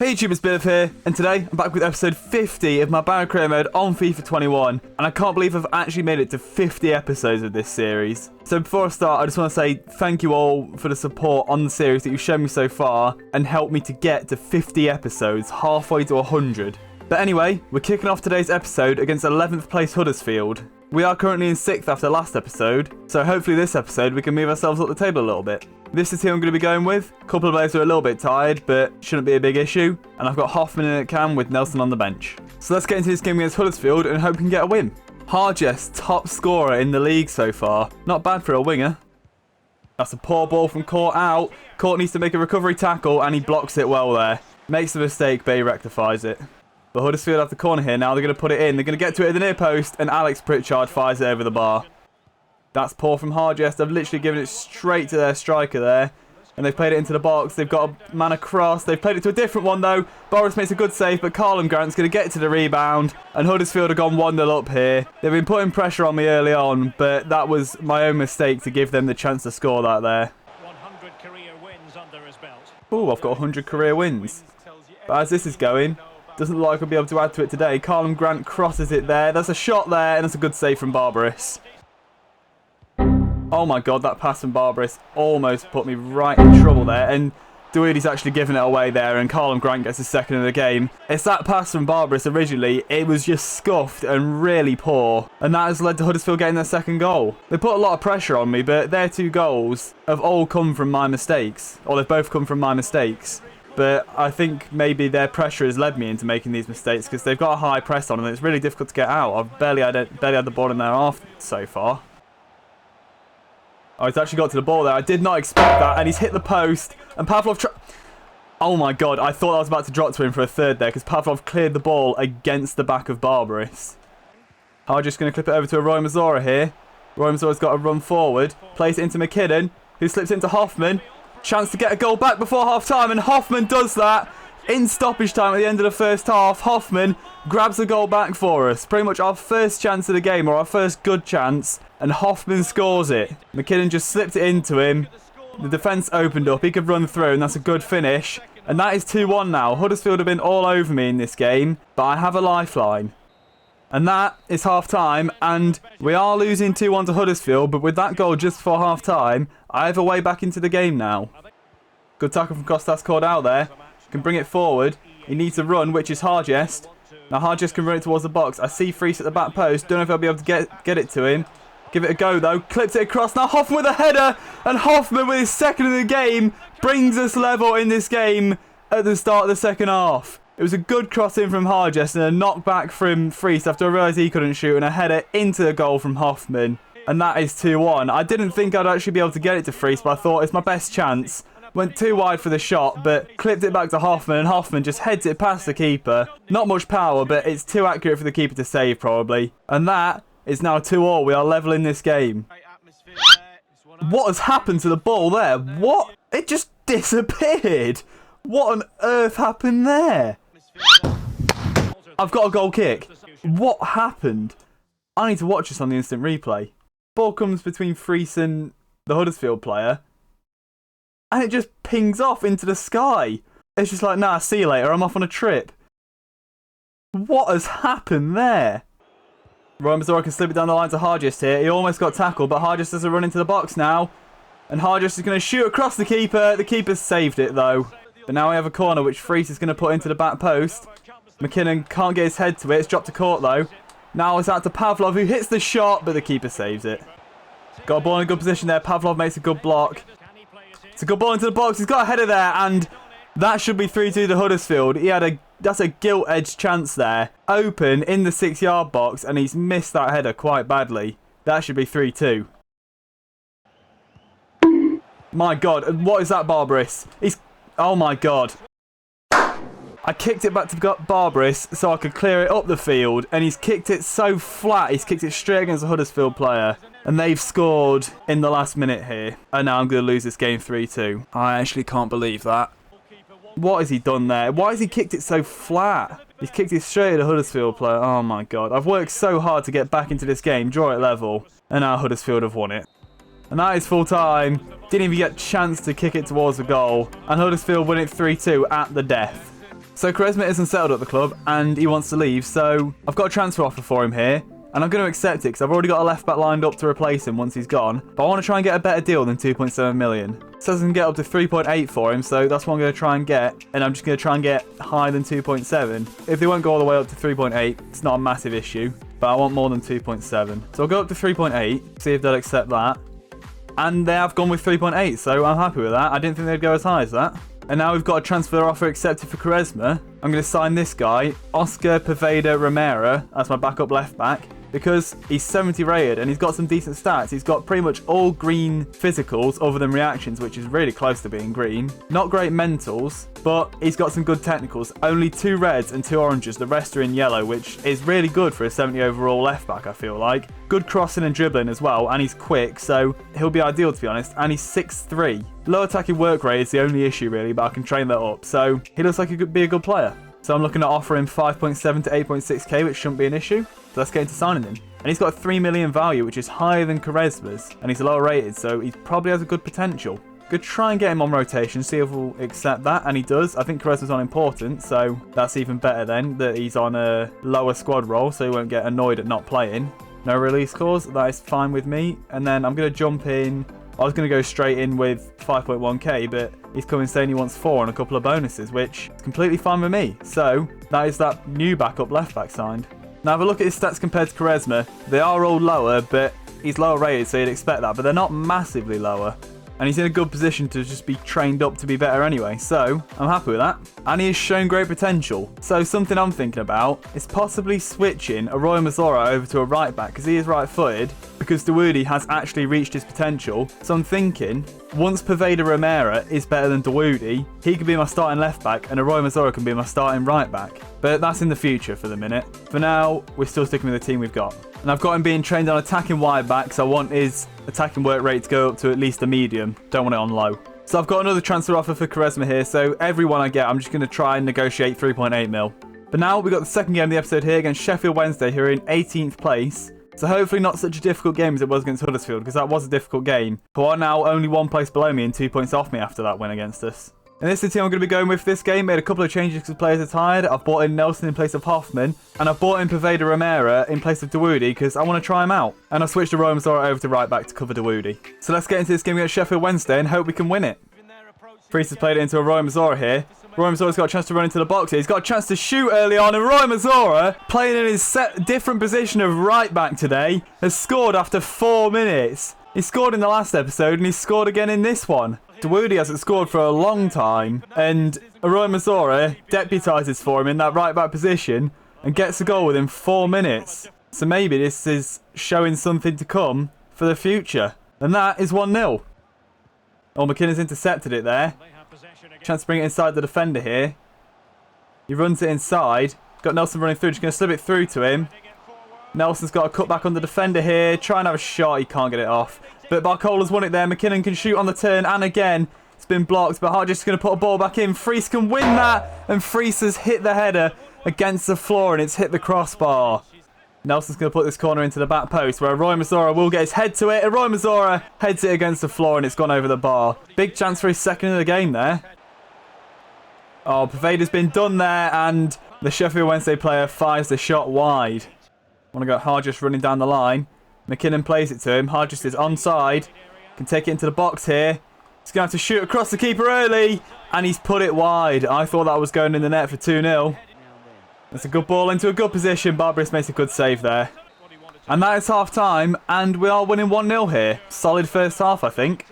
Hey YouTube, it's Biff here, and today I'm back with episode 50 of my Barrow Career Mode on FIFA 21, and I can't believe I've actually made it to 50 episodes of this series. So before I start, I just want to say thank you all for the support on the series that you've shown me so far, and helped me to get to 50 episodes, halfway to 100. But anyway, we're kicking off today's episode against 11th place Huddersfield. We are currently in 6th after last episode, so hopefully this episode we can move ourselves up the table a little bit. This is who I'm going to be going with. A couple of players are a little bit tired, but shouldn't be a big issue. And I've got Hoffman in at cam with Nelson on the bench. So let's get into this game against Huddersfield and hope we can get a win. Harjes, top scorer in the league so far. Not bad for a winger. That's a poor ball from Court out. Court needs to make a recovery tackle and he blocks it well there. Makes a mistake, but he rectifies it. But Huddersfield have the corner here now. They're going to put it in. They're going to get to it at the near post and Alex Pritchard fires it over the bar. That's poor from Harjes. They've literally given it straight to their striker there. And they've played it into the box. They've got a man across. They've played it to a different one though. Boris makes a good save, but Carlin Grant's going to get to the rebound. And Huddersfield have gone 1-0 up here. They've been putting pressure on me early on, but that was my own mistake to give them the chance to score that there. 100 career wins under his belt. Oh, I've got 100 career wins. But as this is going, doesn't look like I'll be able to add to it today. Carlin Grant crosses it there. That's a shot there, and that's a good save from Barbaros. Oh my god, that pass from Barbaros almost put me right in trouble there. And Dewey's actually given it away there, and Carlin Grant gets his second of the game. It's that pass from Barbaros originally. It was just scuffed and really poor. And that has led to Huddersfield getting their second goal. They put a lot of pressure on me, but their two goals have all come from my mistakes. Or they've both come from my mistakes. But I think maybe their pressure has led me into making these mistakes because they've got a high press on them. It's really difficult to get out. I've barely had the ball in their half so far. Oh, he's actually got to the ball there. I did not expect that. And he's hit the post. And Pavlov... Oh my god, I thought I was about to drop to him for a third there because Pavlov cleared the ball against the back of Barbaros. I'm just going to clip it over to a Roy Mazora here. Roy Mazora's got to run forward. Plays it into McKinnon, who slips into Hoffman. Chance to get a goal back before half-time, and Hoffman does that in stoppage time at the end of the first half. Hoffman grabs the goal back for us. Pretty much our first chance of the game, or our first good chance, and Hoffman scores it. McKinnon just slipped it into him. The defence opened up. He could run through, and that's a good finish. And that is 2-1 now. Huddersfield have been all over me in this game, but I have a lifeline. And that is half-time, and we are losing 2-1 to Huddersfield, but with that goal just before half-time, I have a way back into the game now. Good tackle from Costas Cordell there. Can bring it forward. He needs to run, which is Harjes. Now Harjes can run it towards the box. I see Freese at the back post. Don't know if I'll be able to get it to him. Give it a go though. Clips it across. Now Hoffman with a header. And Hoffman with his second of the game brings us level in this game at the start of the second half. It was a good cross in from Harjes and a knockback from Freese after I realised he couldn't shoot, and a header into the goal from Hoffman. And that is 2-1. I didn't think I'd actually be able to get it to Freese, but I thought it's my best chance. Went too wide for the shot, but clipped it back to Hoffman, and Hoffman just heads it past the keeper. Not much power, but it's too accurate for the keeper to save, probably. And that is now 2-2. We are level in this game. What has happened to the ball there? What? It just disappeared. What on earth happened there? I've got a goal kick. What happened? I need to watch this on the instant replay. Ball comes between Freese and the Huddersfield player. And it just pings off into the sky. It's just like, nah, see you later. I'm off on a trip. What has happened there? Roy Mazora can slip it down the line to Harjes here. He almost got tackled, but Harjes doesn't run into the box now. And Harjes is going to shoot across the keeper. The keeper saved it, though. But now we have a corner, which Freese is going to put into the back post. McKinnon can't get his head to it. It's dropped to Court, though. Now it's out to Pavlov, who hits the shot, but the keeper saves it. Got a ball in a good position there. Pavlov makes a good block. It's a good ball into the box. He's got a header there, and that should be 3-2 to Huddersfield. That's a gilt-edged chance there. Open in the 6-yard box, and he's missed that header quite badly. That should be 3-2. My God, what is that, Barbaros? Oh my God. I kicked it back to Barbaros so I could clear it up the field, and he's kicked it so flat. He's kicked it straight against the Huddersfield player, and they've scored in the last minute here. And now I'm going to lose this game 3-2. I actually can't believe that. What has he done there? Why has he kicked it so flat? He's kicked it straight at the Huddersfield player. Oh my God. I've worked so hard to get back into this game, draw it level, and now Huddersfield have won it. And that is full time. Didn't even get a chance to kick it towards the goal. And Huddersfield win it 3-2 at the death. So Quaresma isn't settled at the club and he wants to leave, so I've got a transfer offer for him here. And I'm going to accept it because I've already got a left back lined up to replace him once he's gone. But I want to try and get a better deal than 2.7 million. It says I can get up to 3.8 for him, so that's what I'm going to try and get. And I'm just going to try and get higher than 2.7. If they won't go all the way up to 3.8, it's not a massive issue. But I want more than 2.7. So I'll go up to 3.8, see if they'll accept that. And they have gone with 3.8, so I'm happy with that. I didn't think they'd go as high as that. And now we've got a transfer offer accepted for Quaresma. I'm going to sign this guy, Oscar Poveda Romero, as my backup left back. Because he's 70 rated and he's got some decent stats. He's got pretty much all green physicals other than reactions, which is really close to being green. Not great mentals, but he's got some good technicals. Only 2 reds and 2 oranges. The rest are in yellow, which is really good for a 70 overall left back, I feel like. Good crossing and dribbling as well, and he's quick, so he'll be ideal, to be honest. And he's 6'3". Low attacking work rate is the only issue, really, but I can train that up. So he looks like he could be a good player. So I'm looking at offering 5.7 to 8.6k, which shouldn't be an issue. So let's get into signing him. And he's got a 3 million value, which is higher than Quaresma's. And he's lower rated, so he probably has a good potential. Could try and get him on rotation, see if we'll accept that. And he does. I think Quaresma's on Important, so that's even better then, that he's on a lower squad role, so he won't get annoyed at not playing. No release clause, that is fine with me. And then I'm going to jump in. I was going to go straight in with 5.1k, but he's coming saying he wants 4 and a couple of bonuses, which is completely fine with me. So that is that new backup left back signed. Now have a look at his stats compared to Quaresma. They are all lower, but he's lower rated, so you'd expect that. But they're not massively lower. And he's in a good position to just be trained up to be better anyway. So I'm happy with that. And he has shown great potential. So something I'm thinking about is possibly switching Arroyo Mazzara over to a right back, because he is right footed, because Dawoodi has actually reached his potential. So I'm thinking, once Poveda Romero is better than Dawoodi, he could be my starting left back and Arroyo Mazzara can be my starting right back. But that's in the future for the minute. For now, we're still sticking with the team we've got. And I've got him being trained on attacking wide back, so I want his attacking work rate to go up to at least a medium. Don't want it on low. So I've got another transfer offer for Quaresma here, so everyone I get, I'm just going to try and negotiate 3.8 mil. But now we've got the second game of the episode here against Sheffield Wednesday, who are in 18th place. So hopefully not such a difficult game as it was against Huddersfield, because that was a difficult game. Who are now only 1 place below me and 2 points off me after that win against us. And this is the team I'm going to be going with this game. Made a couple of changes because players are tired. I've brought in Nelson in place of Hoffman. And I've brought in Poveda Romero in place of Dawoodi because I want to try him out. And I've switched the Arroyo Mazzara over to right back to cover Dawoodi. So let's get into this game against Sheffield Wednesday and hope we can win it. Freese has played it into Arroyo Mazzara here. Arroyo Mazzara's got a chance to run into the box here. He's got a chance to shoot early on. And Arroyo Mazzara, playing in his different position of right back today, has scored after 4 minutes. He scored in the last episode and he scored again in this one. Dawoodi hasn't scored for a long time, and Arroyo Mazzara deputises for him in that right back position and gets a goal within 4 minutes. So maybe this is showing something to come for the future. And that is 1-0. Oh, McKinnon's intercepted it there. Chance to bring it inside the defender here. He runs it inside. Got Nelson running through, just going to slip it through to him. Nelson's got a cut back on the defender here. Trying to have a shot, he can't get it off. But Barcola's won it there. McKinnon can shoot on the turn, and again, it's been blocked. But Hart just going to put a ball back in. Freese can win that, and Freese has hit the header against the floor, and it's hit the crossbar. Nelson's going to put this corner into the back post, where Arroyo Mazzara will get his head to it. Arroyo Mazzara heads it against the floor, and it's gone over the bar. Big chance for his second of the game there. Oh, Poveda's been done there, and the Sheffield Wednesday player fires the shot wide. Want to go Hargis running down the line. McKinnon plays it to him. Hargis is onside. Can take it into the box here. He's going to have to shoot across the keeper early. And he's put it wide. I thought that was going in the net for 2-0. That's a good ball into a good position. Barbarous makes a good save there. And that is half time. And we are winning 1-0 here. Solid first half, I think.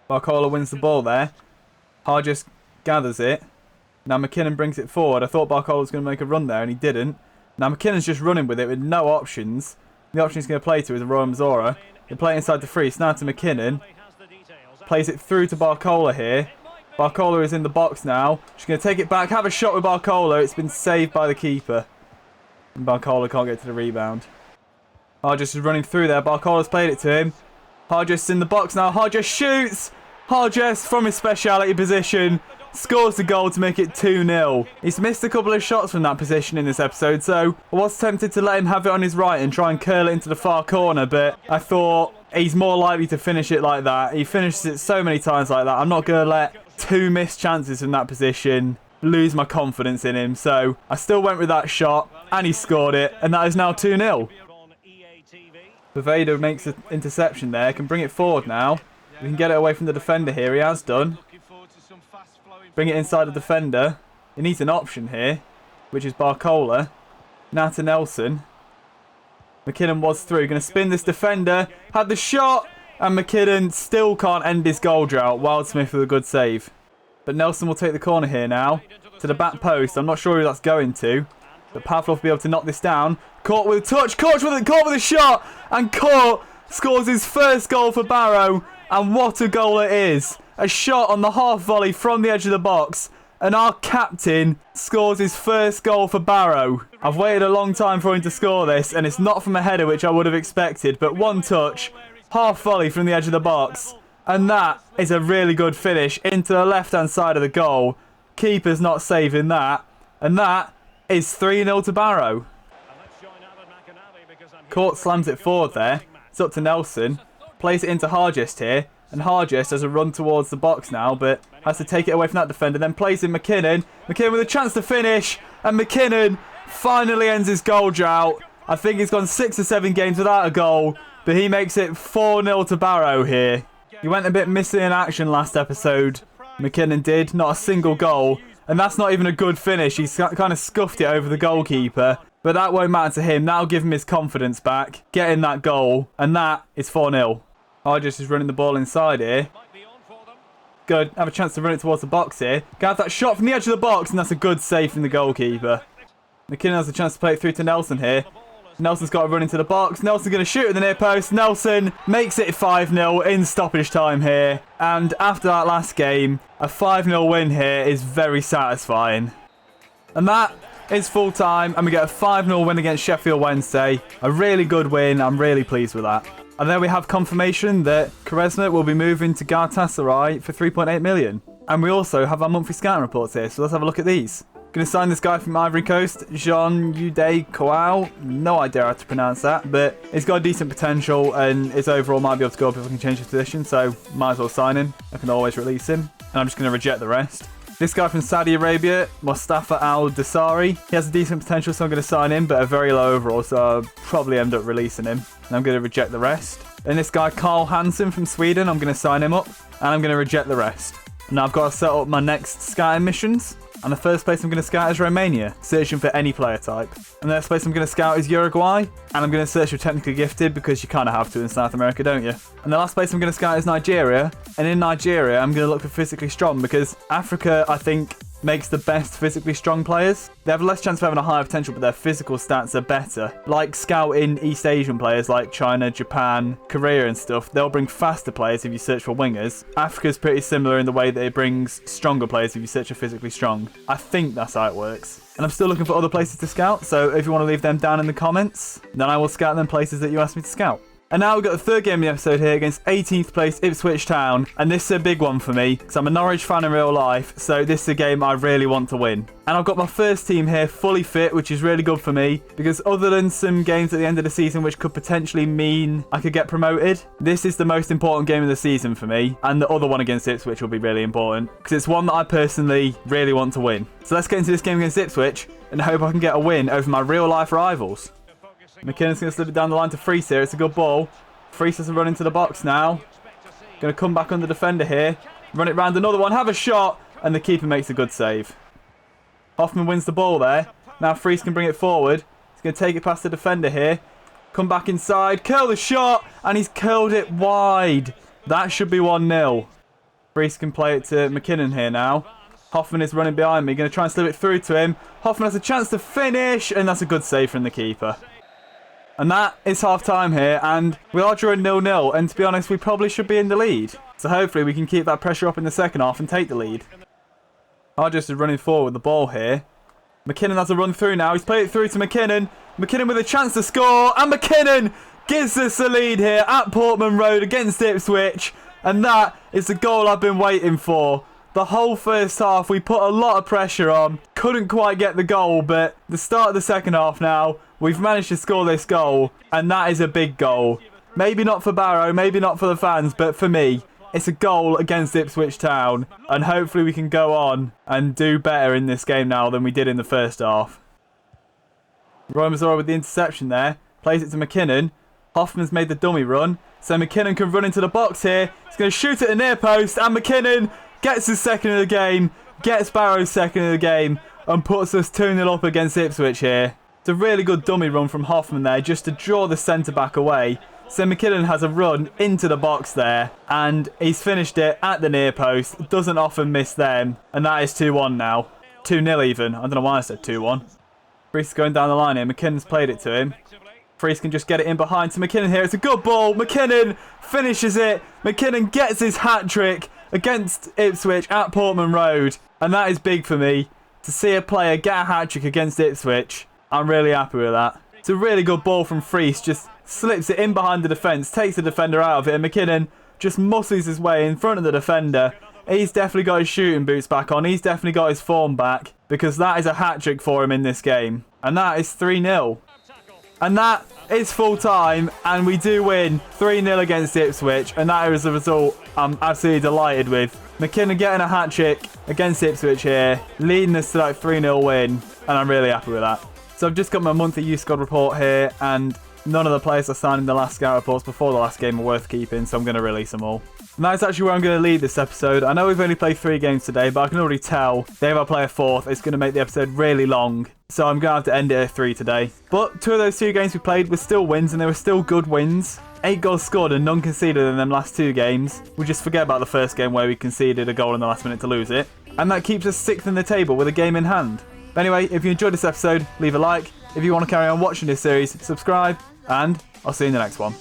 Barcola wins the ball there. Hargis gathers it. Now McKinnon brings it forward. I thought Barcola was going to make a run there, and he didn't. Now McKinnon's just running with it with no options. The option he's going to play to is Arroyo Mazzara. They play it inside the Freese. Now to McKinnon. Plays it through to Barcola here. Barcola is in the box now. She's going to take it back. Have a shot with Barcola. It's been saved by the keeper. And Barcola can't get to the rebound. Hargis is running through there. Barcola's played it to him. Hargis in the box now. Hargis shoots. Hargis from his speciality position scores the goal to make it 2-0. He's missed a couple of shots from that position in this episode, so I was tempted to let him have it on his right and try and curl it into the far corner, but I thought he's more likely to finish it like that. He finishes it so many times like that. I'm not going to let 2 missed chances from that position lose my confidence in him. So I still went with that shot, and he scored it, and that is now 2-0. Baveda makes an interception there, can bring it forward now. We can get it away from the defender here, he has done. Bring it inside the defender. He needs an option here, which is Barcola. Now to Nelson. McKinnon was through, going to spin this defender, had the shot, and McKinnon still can't end his goal drought. Wildsmith with a good save. But Nelson will take the corner here now, to the back post. I'm not sure who that's going to, but Pavlov will be able to knock this down. Caught with a touch, caught with a shot, and Court scores his first goal for Barrow, and what a goal it is. A shot on the half volley from the edge of the box, and our captain scores his first goal for Barrow. I've waited a long time for him to score this, and it's not from a header, which I would have expected, but one touch, half volley from the edge of the box, and that is a really good finish into the left-hand side of the goal. Keeper's not saving that, and that is 3-0 to Barrow. Court slams it forward there. It's up to Nelson. Plays it into Hargest here. And Hargest has a run towards the box now, but has to take it away from that defender. Then plays in McKinnon. McKinnon with a chance to finish. And McKinnon finally ends his goal drought. I think he's gone 6 or 7 games without a goal. But he makes it 4-0 to Barrow here. He went a bit missing in action last episode. McKinnon did. Not a single goal. And that's not even a good finish. He's kind of scuffed it over the goalkeeper. But that won't matter to him. That'll give him his confidence back. Getting that goal. And that is 4-0. Hargest is running the ball inside here. Good. Have a chance to run it towards the box here. Got that shot from the edge of the box. And that's a good save from the goalkeeper. McKinnon has a chance to play it through to Nelson here. Nelson's got to run into the box. Nelson's going to shoot at the near post. Nelson makes it 5-0 in stoppage time here. And after that last game, a 5-0 win here is very satisfying. And that is full time. And we get a 5-0 win against Sheffield Wednesday. A really good win. I'm really pleased with that. And then we have confirmation that Quaresma will be moving to Galatasaray for 3.8 million. And we also have our monthly scouting reports here. So let's have a look at these. Going to sign this guy from Ivory Coast, Jean-Ude Kouao. No idea how to pronounce that, but he's got decent potential and his overall might be able to go up if I can change his position, so might as well sign him. I can always release him, and I'm just going to reject the rest. This guy from Saudi Arabia, Mustafa Al-Dasari. He has a decent potential, so I'm going to sign him, but a very low overall, so I'll probably end up releasing him. And I'm going to reject the rest. And this guy, Carl Hansen from Sweden, I'm going to sign him up, and I'm going to reject the rest. Now I've got to set up my next scouting missions. And the first place I'm going to scout is Romania, searching for any player type. And the next place I'm going to scout is Uruguay, and I'm going to search for technically gifted because you kind of have to in South America, don't you? And the last place I'm going to scout is Nigeria, and in Nigeria I'm going to look for physically strong because Africa, I think, makes the best physically strong players. They have less chance of having a higher potential, but their physical stats are better. Like scouting East Asian players like China, Japan, Korea and stuff, they'll bring faster players if you search for wingers. Africa's pretty similar in the way that it brings stronger players if you search for physically strong. I think that's how it works. And I'm still looking for other places to scout, so if you want to leave them down in the comments, then I will scout them places that you asked me to scout. And now we've got the third game of the episode here against 18th place Ipswich Town. And this is a big one for me because I'm a Norwich fan in real life. So this is a game I really want to win. And I've got my first team here fully fit, which is really good for me. Because other than some games at the end of the season which could potentially mean I could get promoted, this is the most important game of the season for me. And the other one against Ipswich will be really important. Because it's one that I personally really want to win. So let's get into this game against Ipswich and hope I can get a win over my real life rivals. McKinnon's going to slip it down the line to Freese here. It's a good ball. Freese has to run into the box now. Going to come back on the defender here. Run it round another one. Have a shot. And the keeper makes a good save. Hoffman wins the ball there. Now Freese can bring it forward. He's going to take it past the defender here. Come back inside. Curl the shot. And he's curled it wide. That should be 1-0. Freese can play it to McKinnon here now. Hoffman is running behind me. Going to try and slip it through to him. Hoffman has a chance to finish. And that's a good save from the keeper. And that is half time here, and we are drawing 0-0, and to be honest, we probably should be in the lead. So hopefully we can keep that pressure up in the second half and take the lead. Hargest is running forward with the ball here. McKinnon has a run through now. He's played it through to McKinnon. McKinnon with a chance to score, and McKinnon gives us the lead here at Portman Road against Ipswich. And that is the goal I've been waiting for. The whole first half, we put a lot of pressure on. Couldn't quite get the goal, but the start of the second half now, we've managed to score this goal. And that is a big goal. Maybe not for Barrow, maybe not for the fans, but for me, It's a goal against Ipswich Town, and hopefully we can go on and do better in this game now than we did in the first half. Roy Mazzara with the interception there. Plays it to McKinnon. Hoffman's made the dummy run. So McKinnon can run into the box here. He's going to shoot at the near post. And McKinnon gets his second of the game. Gets Barrow's second of the game. And puts us 2-0 up against Ipswich here. It's a really good dummy run from Hoffman there. Just to draw the centre-back away. So McKinnon has a run into the box there. And he's finished it at the near post. Doesn't often miss them. And that is 2-1 now. 2-0 even. I don't know why I said 2-1. Freese going down the line here. McKinnon's played it to him. Freese can just get it in behind to McKinnon here. It's a good ball. McKinnon finishes it. McKinnon gets his hat-trick against Ipswich at Portman Road. And that is big for me. To see a player get a hat-trick against Ipswich, I'm really happy with that. It's a really good ball from Freese. Just slips it in behind the defence. Takes the defender out of it. And McKinnon just muscles his way in front of the defender. He's definitely got his shooting boots back on. He's definitely got his form back. Because that is a hat-trick for him in this game. And that is 3-0. And that is full time. And we do win 3-0 against Ipswich. And that is a result I'm absolutely delighted with. McKinnon getting a hat-trick against Ipswich here. Leading us to that 3-0 win. And I'm really happy with that. So I've just got my monthly youth squad report here. And none of the players I signed in the last scout reports before the last game are worth keeping. So I'm going to release them all. And that's actually where I'm going to leave this episode. I know we've only played 3 games today, but I can already tell if I play a 4th, it's going to make the episode really long. So I'm going to have to end it at 3 today. But 2 of those 2 games we played were still wins, and they were still good wins. 8 goals scored and none conceded in them last 2 games. We just forget about the first game where we conceded a goal in the last minute to lose it. And that keeps us 6th in the table with a game in hand. But anyway, if you enjoyed this episode, leave a like. If you want to carry on watching this series, subscribe. And I'll see you in the next one.